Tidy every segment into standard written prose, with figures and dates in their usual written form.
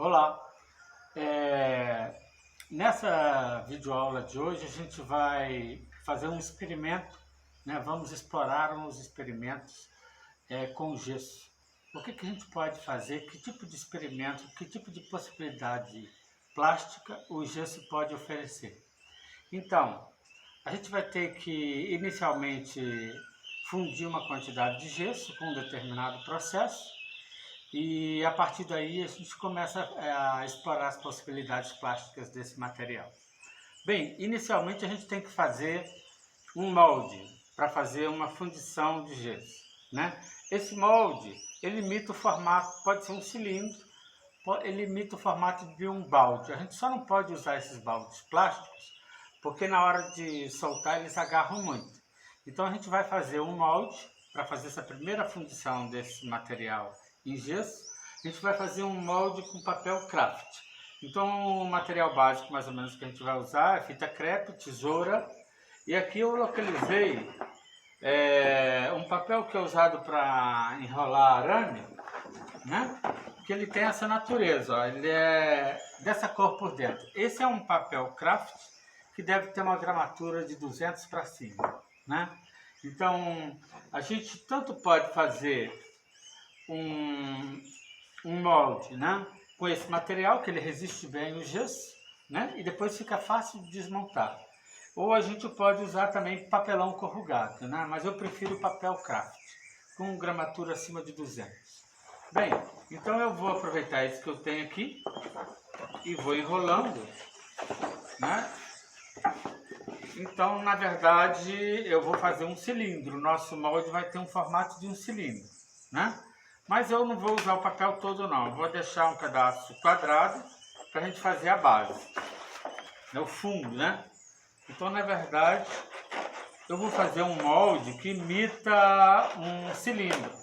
Olá! É, Nessa videoaula de hoje a gente vai fazer um experimento, né? Vamos explorar uns experimentos com gesso. O que a gente pode fazer, que tipo de experimento, que tipo de possibilidade plástica o gesso pode oferecer. Então, a gente vai ter que inicialmente fundir uma quantidade de gesso com um determinado processo e a partir daí a gente começa a explorar as possibilidades plásticas desse material. Bem, inicialmente a gente tem que fazer um molde para fazer uma fundição de gesso, né? Esse molde, ele imita o formato, pode ser um cilindro, ele imita o formato de um balde. A gente só não pode usar esses baldes plásticos porque na hora de soltar eles agarram muito. Então a gente vai fazer um molde para fazer essa primeira fundição desse material em gesso. A gente vai fazer um molde com papel craft. Então o material básico mais ou menos que a gente vai usar é fita crepe, tesoura. E aqui eu localizei um papel que é usado para enrolar arame, né? Que ele tem essa natureza, ó. Ele é dessa cor por dentro. Esse é um papel craft que deve ter uma gramatura de 200 para cima, né? Então, a gente tanto pode fazer um molde, né, com esse material, que ele resiste bem no gesso, né, e depois fica fácil de desmontar. Ou a gente pode usar também papelão corrugado, né, mas eu prefiro papel craft, com gramatura acima de 200. Bem, então eu vou aproveitar esse que eu tenho aqui e vou enrolando, né. Então, na verdade, eu vou fazer um cilindro. O nosso molde vai ter um formato de um cilindro, né? Mas eu não vou usar o papel todo, não. Eu vou deixar um pedaço quadrado para a gente fazer a base, o fundo, né? Então, na verdade, eu vou fazer um molde que imita um cilindro,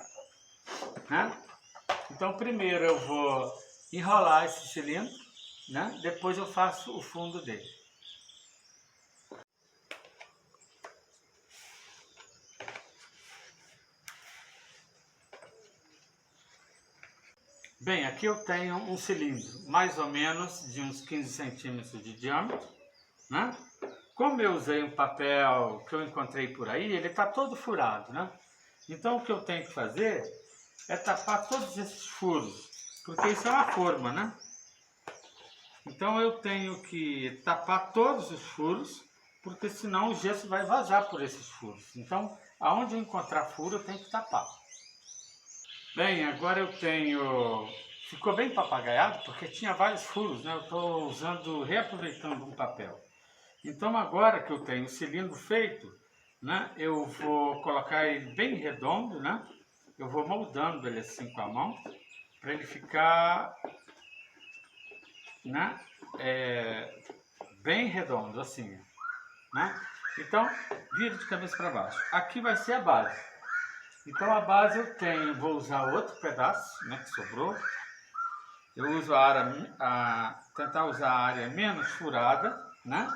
né? Então, primeiro eu vou enrolar esse cilindro, né? Depois eu faço o fundo dele. Bem, aqui eu tenho um cilindro mais ou menos de uns 15 centímetros de diâmetro, né? Como eu usei um papel que eu encontrei por aí, ele está todo furado, né? Então o que eu tenho que fazer é tapar todos esses furos, porque isso é uma forma, né? Então eu tenho que tapar todos os furos, porque senão o gesso vai vazar por esses furos. Então, aonde eu encontrar furo, eu tenho que tapar. Bem, agora eu tenho... Ficou bem papagaiado porque tinha vários furos, né? Eu estou reaproveitando um papel. Então agora que eu tenho o cilindro feito, né? Eu vou colocar ele bem redondo, né? Eu vou moldando ele assim com a mão, para ele ficar, né? Bem redondo, assim, né? Então, vira de cabeça para baixo. Aqui vai ser a base. Então a base eu tenho, vou usar outro pedaço, né, que sobrou. Eu uso tentar usar a área menos furada, né?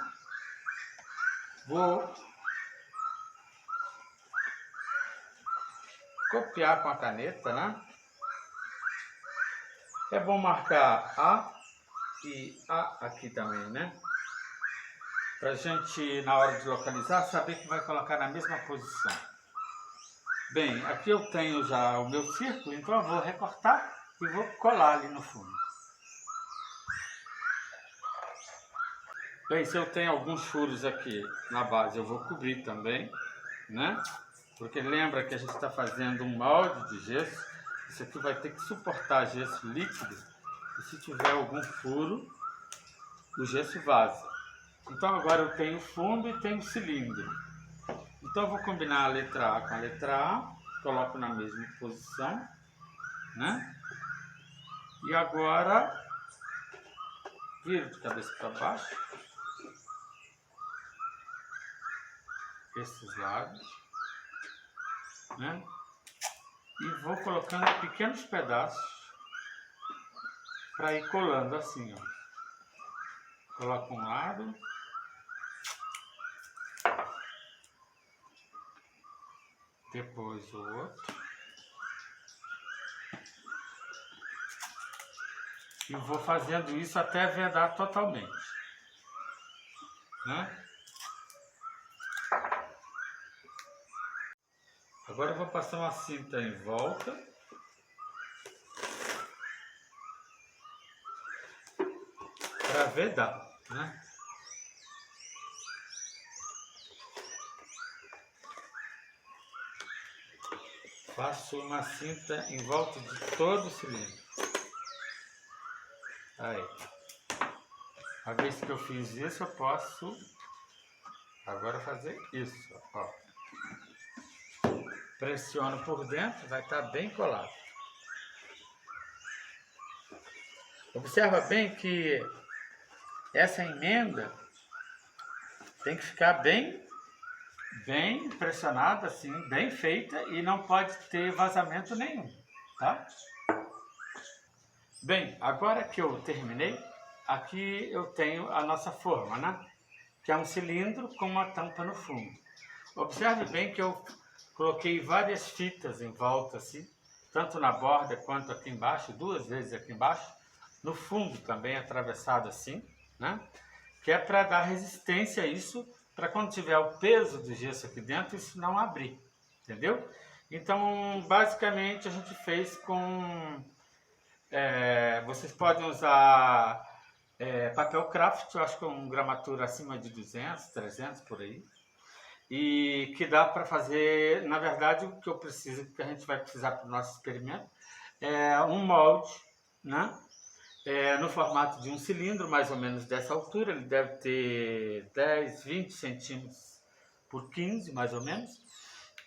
Vou copiar com a caneta, né? É bom marcar A e A aqui também, né? Pra gente, na hora de localizar, saber que vai colocar na mesma posição. Bem, aqui eu tenho já o meu círculo, então eu vou recortar e vou colar ali no fundo. Bem, se eu tenho alguns furos aqui na base, eu vou cobrir também, né? Porque lembra que a gente está fazendo um molde de gesso. Isso aqui vai ter que suportar gesso líquido. E se tiver algum furo, o gesso vaza. Então agora eu tenho fundo e tenho cilindro. Então eu vou combinar a letra A com a letra A. Coloco na mesma posição, né? E agora viro de cabeça para baixo. Esses lados, né? E vou colocando pequenos pedaços para ir colando assim, ó. Coloco um lado, depois o outro, E vou fazendo isso até vedar totalmente, né? Agora eu vou passar uma cinta em volta. Para vedar, né? Faço uma cinta em volta de todo o cilindro. Aí. A vez que eu fiz isso, eu posso agora fazer isso, ó. Pressiono por dentro, vai estar bem colado. Observa bem que essa emenda tem que ficar bem pressionada, assim, bem feita, e não pode ter vazamento nenhum, tá? Bem, agora que eu terminei, aqui eu tenho a nossa forma, né? Que é um cilindro com uma tampa no fundo. Observe bem que eu coloquei várias fitas em volta, assim, tanto na borda quanto aqui embaixo, 2 vezes aqui embaixo, no fundo também atravessado assim, né? Que é para dar resistência a isso, para quando tiver o peso do gesso aqui dentro, isso não abrir, entendeu? Então, basicamente, a gente fez com... vocês podem usar papel craft, eu acho que é uma gramatura acima de 200, 300, por aí. E que dá para fazer, na verdade, o que eu preciso, que a gente vai precisar para o nosso experimento, é um molde, né? No formato de um cilindro, mais ou menos dessa altura, ele deve ter 10, 20 centímetros por 15, mais ou menos.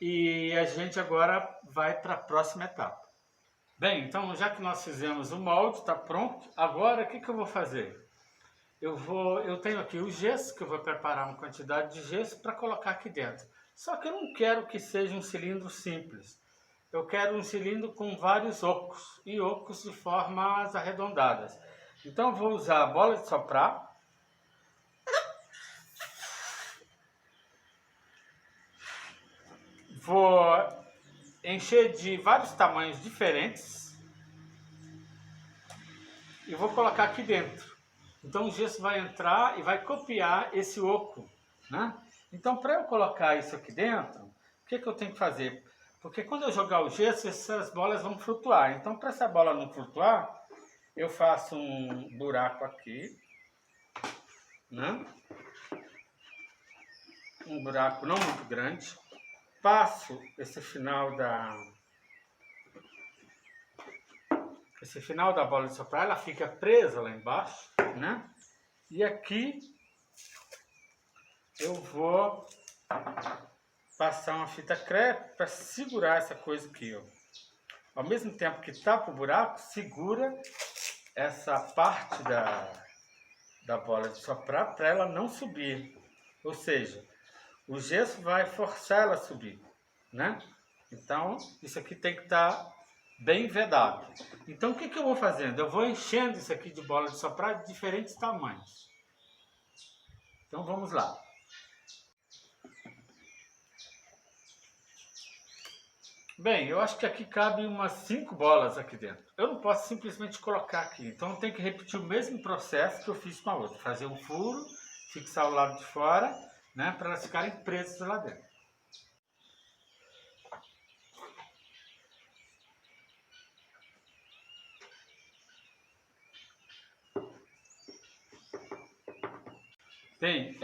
E a gente agora vai para a próxima etapa. Bem, então já que nós fizemos o molde, está pronto, agora o que eu vou fazer? Eu tenho aqui o gesso, que eu vou preparar uma quantidade de gesso para colocar aqui dentro. Só que eu não quero que seja um cilindro simples. Eu quero um cilindro com vários ocos, e ocos de formas arredondadas. Então eu vou usar a bola de soprar. Vou encher de vários tamanhos diferentes. E vou colocar aqui dentro. Então o gesso vai entrar e vai copiar esse oco, né? Então para eu colocar isso aqui dentro, o que eu tenho que fazer? Porque quando eu jogar o gesso, essas bolas vão flutuar. Então, para essa bola não flutuar, eu faço um buraco aqui, né? Um buraco não muito grande. Passo esse final da bola de soprar, ela fica presa lá embaixo, né? E aqui eu vou passar uma fita crepe para segurar essa coisa aqui, ó. Ao mesmo tempo que tapa o buraco, segura essa parte da bola de soprar para ela não subir. Ou seja, o gesso vai forçar ela a subir, né? Então, isso aqui tem que estar bem vedado. Então, o que eu vou fazendo? Eu vou enchendo isso aqui de bola de soprar de diferentes tamanhos. Então, vamos lá. Bem, eu acho que aqui cabe umas 5 bolas aqui dentro. Eu não posso simplesmente colocar aqui. Então eu tenho que repetir o mesmo processo que eu fiz com a outra. Fazer um furo, fixar o lado de fora, né, para elas ficarem presas lá dentro. Bem,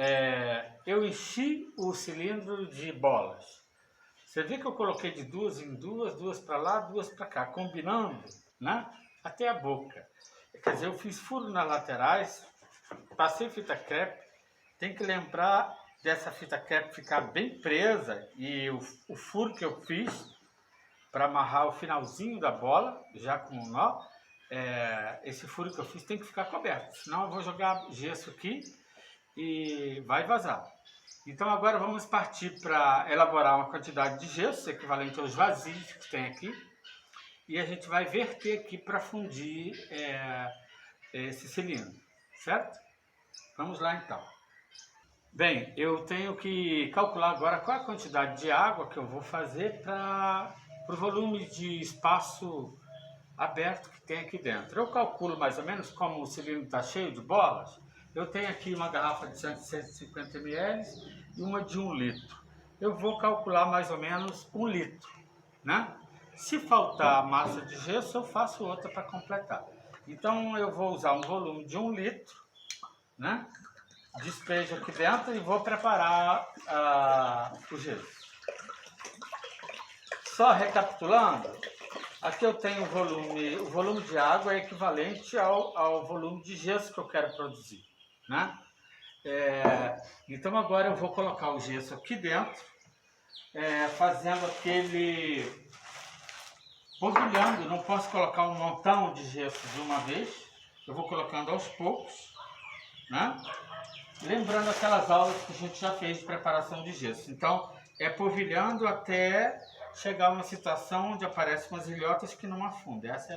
eu enchi o cilindro de bolas. Você vê que eu coloquei de 2 em 2, 2 para lá, 2 para cá, combinando, né, até a boca. Quer dizer, eu fiz furo nas laterais, passei fita crepe. Tem que lembrar dessa fita crepe ficar bem presa, e o furo que eu fiz para amarrar o finalzinho da bola, já com o nó, esse furo que eu fiz tem que ficar coberto, senão eu vou jogar gesso aqui e vai vazar. Então agora vamos partir para elaborar uma quantidade de gesso equivalente aos vasilhos que tem aqui, e a gente vai verter aqui para fundir esse cilindro, certo? Vamos lá então. Bem, eu tenho que calcular agora qual a quantidade de água que eu vou fazer para o volume de espaço aberto que tem aqui dentro. Eu calculo mais ou menos, como o cilindro está cheio de bolas, eu tenho aqui uma garrafa de 150 ml e uma de 1 litro. Eu vou calcular mais ou menos 1 litro, né? Se faltar massa de gesso, eu faço outra para completar. Então eu vou usar um volume de 1 litro, né? Despejo aqui dentro e vou preparar o gesso. Só recapitulando, aqui eu tenho o volume de água é equivalente ao volume de gesso que eu quero produzir, né? Então agora eu vou colocar o gesso aqui dentro, fazendo aquele polvilhando. Não posso colocar um montão de gesso de uma vez, eu vou colocando aos poucos, né? Lembrando aquelas aulas que a gente já fez de preparação de gesso. Então é polvilhando até chegar a uma situação onde aparecem umas ilhotas que não afundam. Essa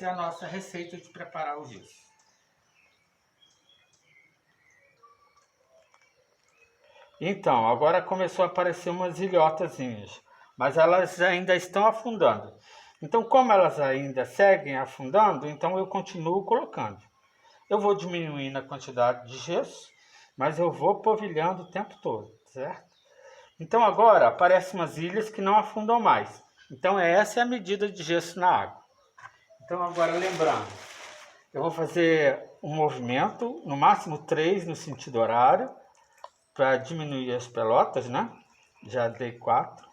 é a nossa receita de preparar o gesso. Então, agora começou a aparecer umas ilhotazinhas, mas elas ainda estão afundando. Então, como elas ainda seguem afundando, então eu continuo colocando. Eu vou diminuindo a quantidade de gesso, mas eu vou polvilhando o tempo todo, certo? Então agora aparecem umas ilhas que não afundam mais. Então essa é a medida de gesso na água. Então agora lembrando, eu vou fazer um movimento, no máximo 3 no sentido horário, para diminuir as pelotas, né? Já dei 4.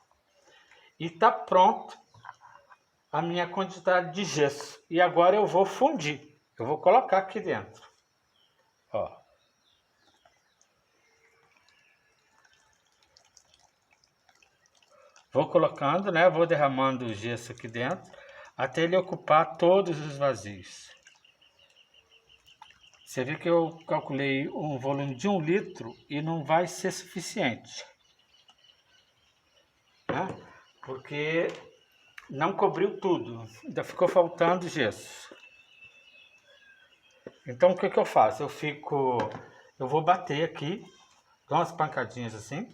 E está pronto a minha quantidade de gesso. E agora eu vou fundir. Eu vou colocar aqui dentro. Ó. Vou colocando, né? Vou derramando o gesso aqui dentro até ele ocupar todos os vazios. Você vê que eu calculei um volume de 1 litro e não vai ser suficiente, né? Porque não cobriu tudo, ainda ficou faltando gesso. Então o que eu faço? Eu vou bater aqui, dou umas pancadinhas assim.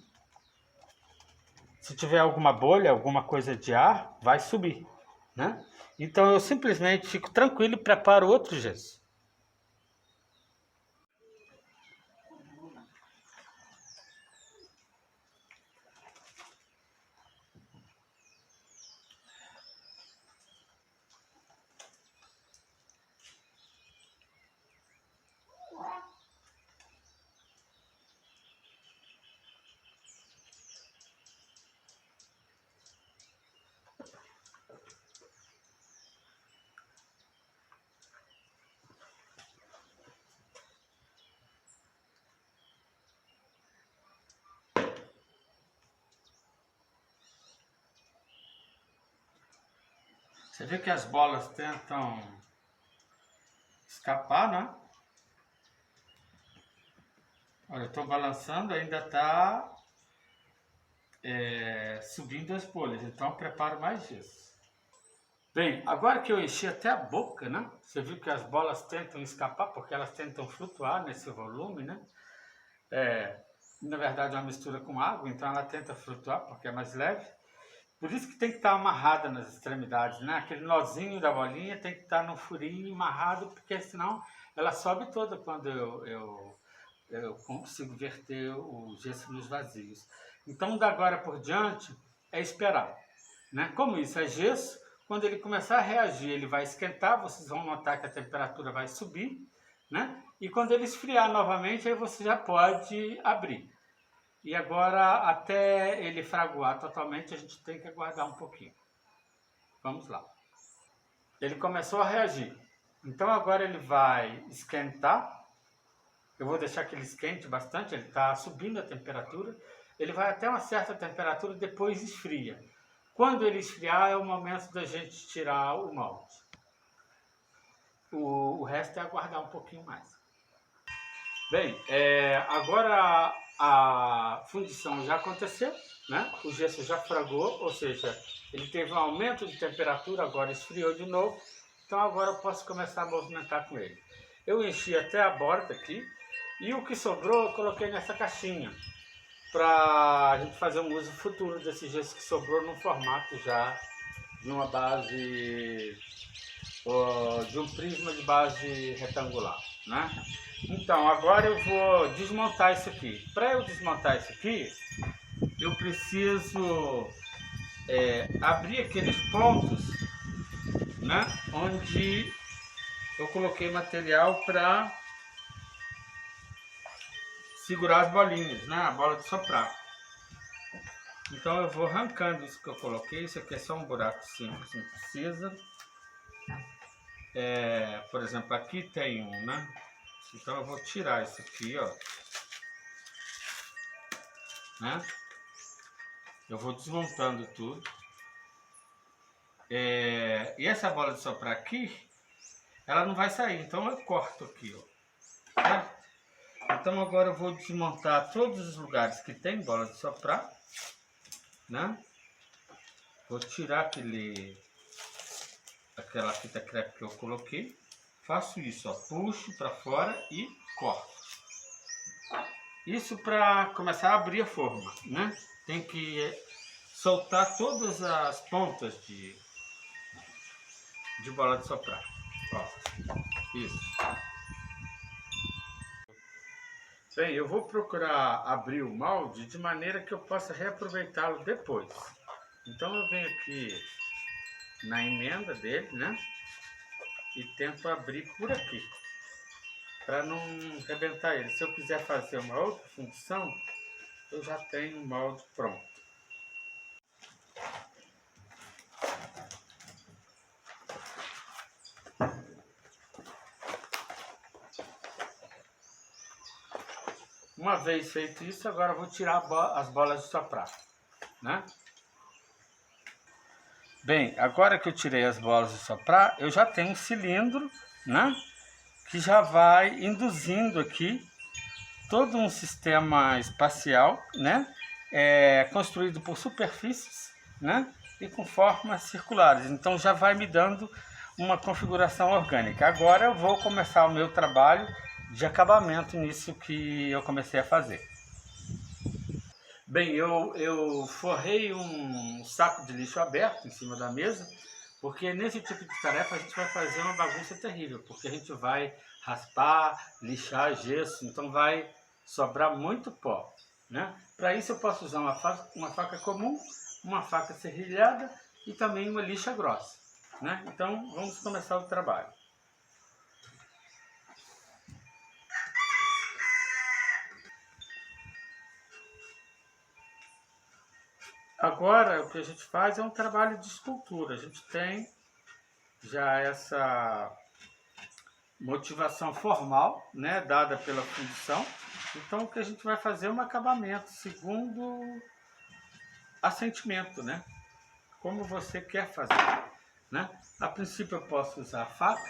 Se tiver alguma bolha, alguma coisa de ar, vai subir, né? Então eu simplesmente fico tranquilo e preparo outro gesso. Você vê que as bolas tentam escapar, né? Olha, eu estou balançando, ainda está subindo as bolhas, então eu preparo mais gesso. Bem, agora que eu enchi até a boca, né? Você viu que as bolas tentam escapar porque elas tentam flutuar nesse volume, né? Na verdade é uma mistura com água, então ela tenta flutuar porque é mais leve. Por isso que tem que estar amarrada nas extremidades, né? Aquele nozinho da bolinha tem que estar no furinho amarrado, porque senão ela sobe toda quando eu consigo verter o gesso nos vazios. Então, da agora por diante, é esperar, né? Como isso é gesso, quando ele começar a reagir, ele vai esquentar, vocês vão notar que a temperatura vai subir, né? E quando ele esfriar novamente, aí você já pode abrir. E agora, até ele fraguar totalmente, a gente tem que aguardar um pouquinho. Vamos lá. Ele começou a reagir. Então agora ele vai esquentar. Eu vou deixar que ele esquente bastante, ele está subindo a temperatura. Ele vai até uma certa temperatura, depois esfria. Quando ele esfriar, é o momento da gente tirar o molde. O resto é aguardar um pouquinho mais. Bem, agora a fundição já aconteceu, né? O gesso já fragou, ou seja, ele teve um aumento de temperatura, agora esfriou de novo. Então agora eu posso começar a movimentar com ele. Eu enchi até a borda aqui e o que sobrou eu coloquei nessa caixinha para a gente fazer um uso futuro desse gesso que sobrou no formato já de uma base, de um prisma de base retangular, né? Então, agora eu vou desmontar isso aqui. Para eu desmontar isso aqui, eu preciso abrir aqueles pontos, né, onde eu coloquei material para segurar as bolinhas, né, a bola de soprar. Então eu vou arrancando isso que eu coloquei. Isso aqui é só um buraco simples, não precisa. Por exemplo, aqui tem um, né? Então eu vou tirar isso aqui, ó, né? Eu vou desmontando tudo. E essa bola de soprar aqui, ela não vai sair, então eu corto aqui, ó. Certo? Então agora eu vou desmontar todos os lugares que tem bola de soprar, né? Vou tirar aquela fita crepe que eu coloquei. Faço isso, ó, puxo para fora e corto. Isso para começar a abrir a forma, né? Tem que soltar todas as pontas de bola de soprar. Ó, isso. Bem, eu vou procurar abrir o molde de maneira que eu possa reaproveitá-lo depois. Então eu venho aqui na emenda dele, né? E tento abrir por aqui, para não arrebentar ele. Se eu quiser fazer uma outra função, eu já tenho o molde pronto. Uma vez feito isso, agora eu vou tirar as bolas de soprar, né? Bem, agora que eu tirei as bolas de soprar, eu já tenho um cilindro, né? Que já vai induzindo aqui todo um sistema espacial, né? Construído por superfícies, né? E com formas circulares. Então já vai me dando uma configuração orgânica. Agora eu vou começar o meu trabalho de acabamento nisso que eu comecei a fazer. Bem, eu forrei um saco de lixo aberto em cima da mesa, porque nesse tipo de tarefa a gente vai fazer uma bagunça terrível, porque a gente vai raspar, lixar gesso, então vai sobrar muito pó, né? Para isso eu posso usar uma faca comum, uma faca serrilhada e também uma lixa grossa, né? Então vamos começar o trabalho. Agora o que a gente faz é um trabalho de escultura. A gente tem já essa motivação formal, né, dada pela fundição. Então o que a gente vai fazer é um acabamento segundo assentimento, né? Como você quer fazer, né? A princípio eu posso usar a faca,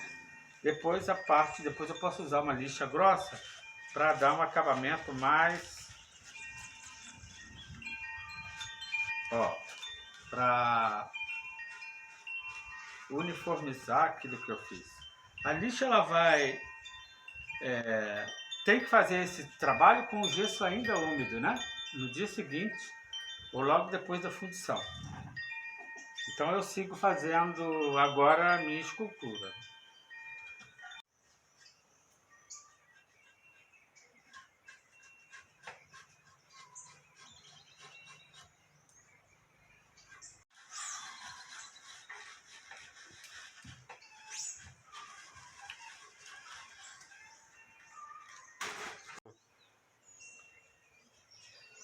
depois eu posso usar uma lixa grossa para dar um acabamento mais, ó, para uniformizar aquilo que eu fiz. A lixa ela vai tem que fazer esse trabalho com o gesso ainda úmido, né? No dia seguinte ou logo depois da fundição. Então eu sigo fazendo agora a minha escultura.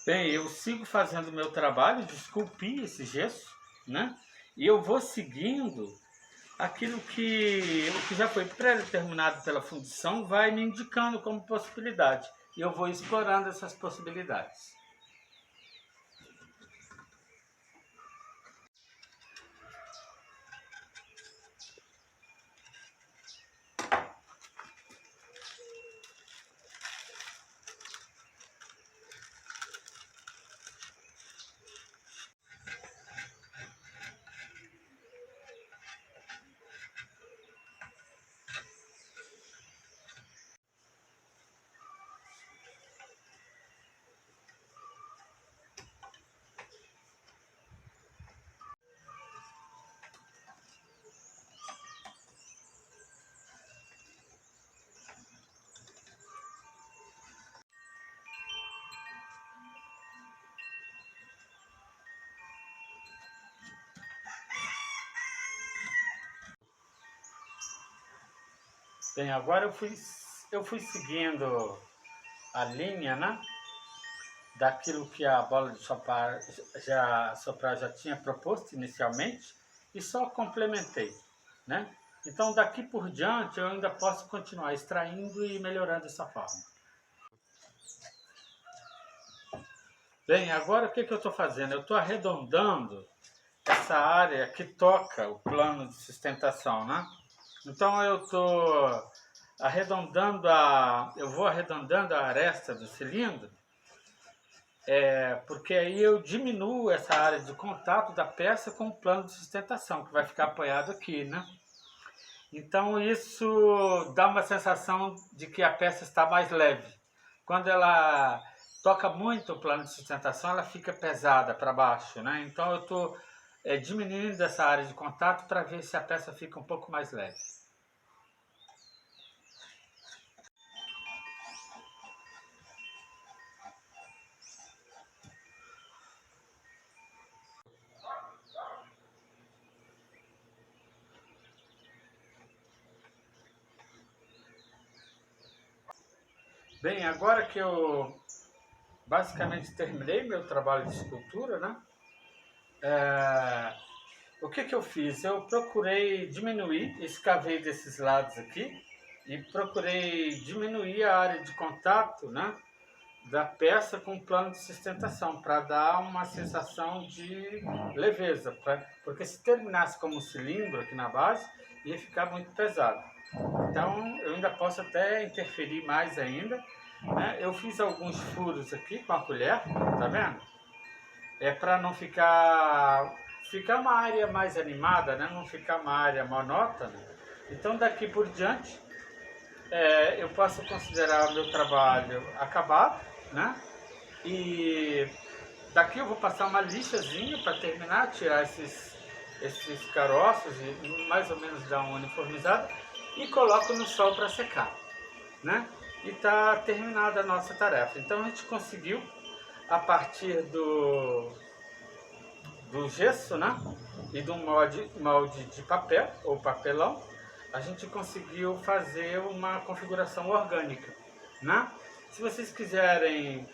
Bem, eu sigo fazendo o meu trabalho de esculpir esse gesso, né? E eu vou seguindo aquilo que o que já foi pré-determinado pela fundição vai me indicando como possibilidade. E eu vou explorando essas possibilidades. Bem, agora eu fui seguindo a linha, né, daquilo que a bola de soprar já tinha proposto inicialmente e só complementei, né? Então daqui por diante eu ainda posso continuar extraindo e melhorando essa forma. Bem, agora o que eu estou fazendo? Eu estou arredondando essa área que toca o plano de sustentação, né? Então eu estou arredondando eu vou arredondando a aresta do cilindro, porque aí eu diminuo essa área de contato da peça com o plano de sustentação, que vai ficar apoiado aqui, né? Então isso dá uma sensação de que a peça está mais leve. Quando ela toca muito o plano de sustentação, ela fica pesada para baixo, né? Então eu estou diminuindo essa área de contato para ver se a peça fica um pouco mais leve. Bem, agora que eu basicamente terminei meu trabalho de escultura, né? O que eu fiz? Eu procurei diminuir, escavei desses lados aqui e procurei diminuir a área de contato, né, da peça com o plano de sustentação, para dar uma sensação de leveza, porque se terminasse como um cilindro aqui na base, ia ficar muito pesado. Então eu ainda posso até interferir mais ainda, né? Eu fiz alguns furos aqui com a colher, tá vendo? Para não ficar uma área mais animada, né? Não ficar uma área monótona. Então daqui por diante eu posso considerar o meu trabalho acabado, né? E daqui eu vou passar uma lixazinha para terminar, tirar esses caroços e mais ou menos dar uma uniformizada e coloco no sol para secar, né? E está terminada a nossa tarefa. Então a gente conseguiu, a partir do gesso, né, e do molde de papel ou papelão, a gente conseguiu fazer uma configuração orgânica, né? Se vocês quiserem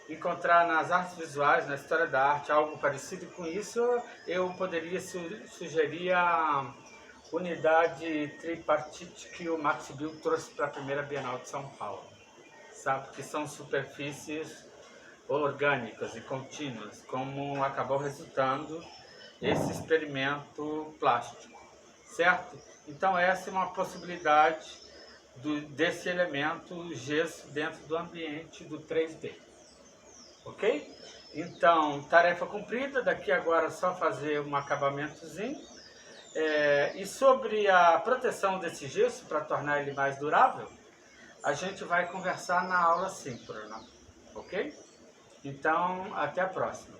encontrar nas artes visuais, na história da arte, algo parecido com isso, eu poderia sugerir a unidade tripartite que o Max Bill trouxe para a primeira Bienal de São Paulo, sabe? Que são superfícies orgânicas e contínuas, como acabou resultando esse experimento plástico, certo? Então essa é uma possibilidade desse elemento gesso dentro do ambiente do 3D, ok? Então, tarefa cumprida, daqui agora é só fazer um acabamentozinho. E sobre a proteção desse gesso, para tornar ele mais durável, a gente vai conversar na aula síncrona, ok? Então, até a próxima.